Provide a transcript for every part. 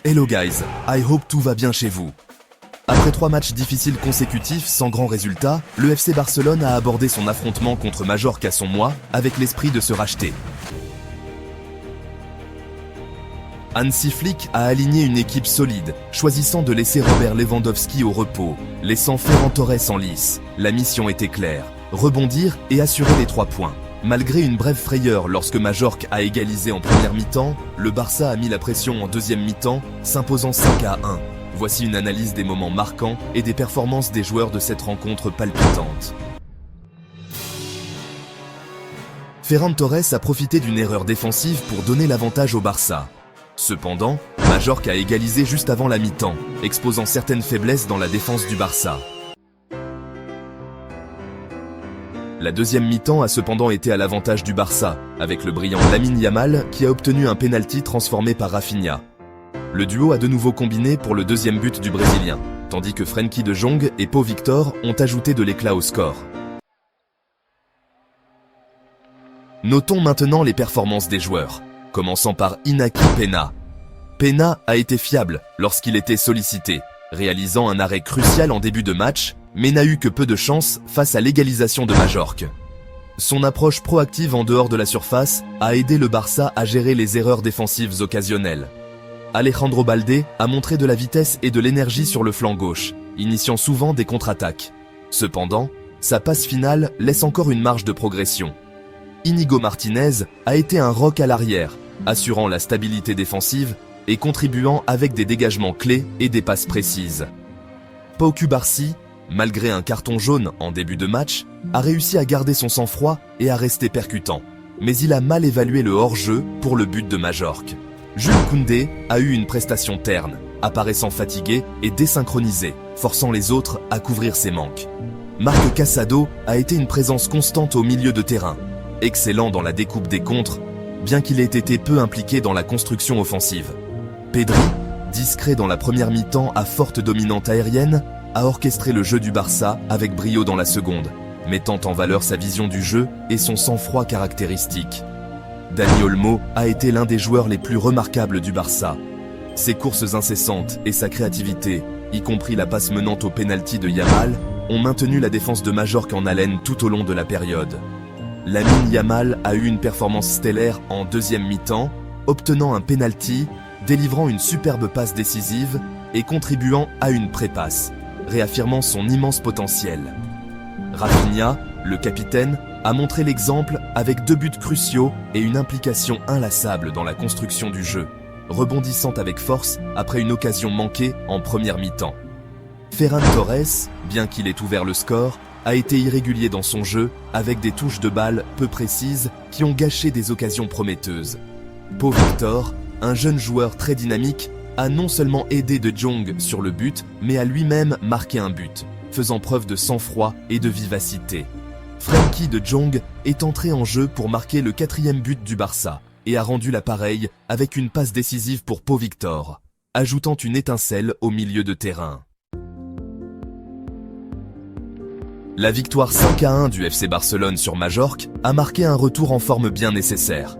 Hello guys, I hope tout va bien chez vous. Après 3 matchs difficiles consécutifs sans grand résultat, le FC Barcelone a abordé son affrontement contre Majorque à son mois avec l'esprit de se racheter. Hansi Flick a aligné une équipe solide, choisissant de laisser Robert Lewandowski au repos, laissant Ferran Torres en lice. La mission était claire, rebondir et assurer les 3 points. Malgré une brève frayeur lorsque Majorque a égalisé en première mi-temps, le Barça a mis la pression en deuxième mi-temps, s'imposant 5-1. Voici une analyse des moments marquants et des performances des joueurs de cette rencontre palpitante. Ferran Torres a profité d'une erreur défensive pour donner l'avantage au Barça. Cependant, Majorque a égalisé juste avant la mi-temps, exposant certaines faiblesses dans la défense du Barça. La deuxième mi-temps a cependant été à l'avantage du Barça, avec le brillant Lamine Yamal qui a obtenu un pénalty transformé par Rafinha. Le duo a de nouveau combiné pour le deuxième but du Brésilien, tandis que Frenkie de Jong et Pau Victor ont ajouté de l'éclat au score. Notons maintenant les performances des joueurs, commençant par Iñaki Peña. Peña a été fiable lorsqu'il était sollicité, réalisant un arrêt crucial en début de match, mais n'a eu que peu de chance face à l'égalisation de Majorque. Son approche proactive en dehors de la surface a aidé le Barça à gérer les erreurs défensives occasionnelles. Alejandro Balde a montré de la vitesse et de l'énergie sur le flanc gauche, initiant souvent des contre-attaques. Cependant, sa passe finale laisse encore une marge de progression. Íñigo Martínez a été un roc à l'arrière, assurant la stabilité défensive et contribuant avec des dégagements clés et des passes précises. Pau Cubarsí, malgré un carton jaune en début de match, a réussi à garder son sang-froid et à rester percutant. Mais il a mal évalué le hors-jeu pour le but de Majorque. Jules Koundé a eu une prestation terne, apparaissant fatigué et désynchronisé, forçant les autres à couvrir ses manques. Marc Casado a été une présence constante au milieu de terrain, excellent dans la découpe des contres, bien qu'il ait été peu impliqué dans la construction offensive. Pedri, discret dans la première mi-temps à forte dominante aérienne, a orchestré le jeu du Barça avec brio dans la seconde, mettant en valeur sa vision du jeu et son sang-froid caractéristique. Dani Olmo a été l'un des joueurs les plus remarquables du Barça. Ses courses incessantes et sa créativité, y compris la passe menante au pénalty de Yamal, ont maintenu la défense de Majorque en haleine tout au long de la période. Lamine Yamal a eu une performance stellaire en deuxième mi-temps, obtenant un pénalty, délivrant une superbe passe décisive et contribuant à une pré-passe, réaffirmant son immense potentiel. Rafinha, le capitaine, a montré l'exemple avec 2 buts cruciaux et une implication inlassable dans la construction du jeu, rebondissant avec force après une occasion manquée en première mi-temps. Ferran Torres, bien qu'il ait ouvert le score, a été irrégulier dans son jeu avec des touches de balle peu précises qui ont gâché des occasions prometteuses. Pau Victor, un jeune joueur très dynamique, a non seulement aidé De Jong sur le but, mais a lui-même marqué un but, faisant preuve de sang-froid et de vivacité. Frenkie de Jong est entré en jeu pour marquer le 4e but du Barça et a rendu la pareille avec une passe décisive pour Pau Victor, ajoutant une étincelle au milieu de terrain. La victoire 5-1 du FC Barcelone sur Majorque a marqué un retour en forme bien nécessaire.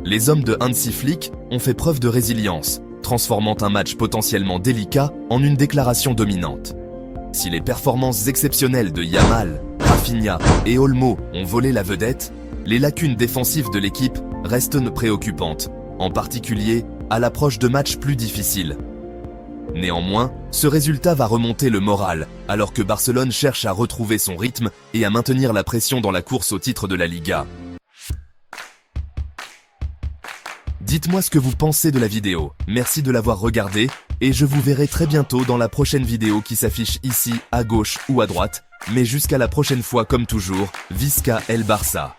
Les hommes de Hansi Flick ont fait preuve de résilience, transformant un match potentiellement délicat en une déclaration dominante. Si les performances exceptionnelles de Yamal, Rafinha et Olmo ont volé la vedette, les lacunes défensives de l'équipe restent préoccupantes, en particulier à l'approche de matchs plus difficiles. Néanmoins, ce résultat va remonter le moral, alors que Barcelone cherche à retrouver son rythme et à maintenir la pression dans la course au titre de la Liga. Dites-moi ce que vous pensez de la vidéo, merci de l'avoir regardée, et je vous verrai très bientôt dans la prochaine vidéo qui s'affiche ici, à gauche ou à droite, mais jusqu'à la prochaine fois comme toujours, Visca el Barça.